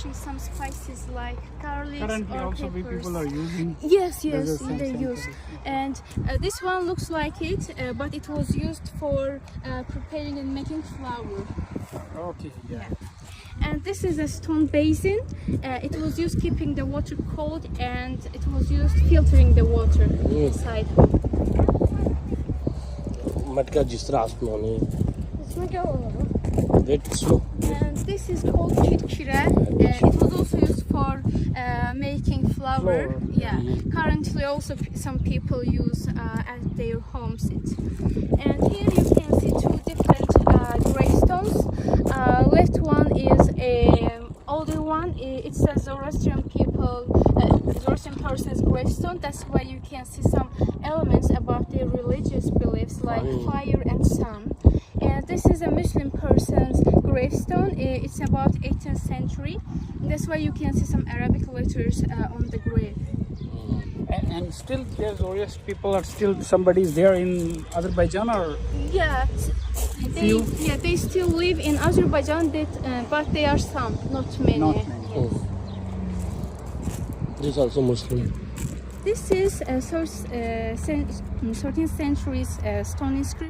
washing some spices like garlic Currently or also peppers. people are using. Yes, There's a they same use. thing. And this one looks like it, but it was used for preparing and making flour. Okay, yeah. And this is a stone basin. It was used keeping the water cold, and it was used filtering the water inside. मटका जिस तरह आसमान है wait slow And this is called kids.Kids. It was also used for making flour. Yeah. Currently, also some people use at their homes it. And here you can see two different gravestones. Left one is a older one. It's a Zoroastrian person's gravestone. That's why you can see some elements about their religious beliefs like fire and sun. And this is a Muslim person's gravestone. It's about 18th century. That's why you can see some Arabic letters on the grave. And still, there's Zoroastrian people are still somebody's there in Azerbaijan or. Yeah, they still live in Azerbaijan, but they are some, not many. Not many. Yes. this is also Muslim. This is 13th century's stone inscription.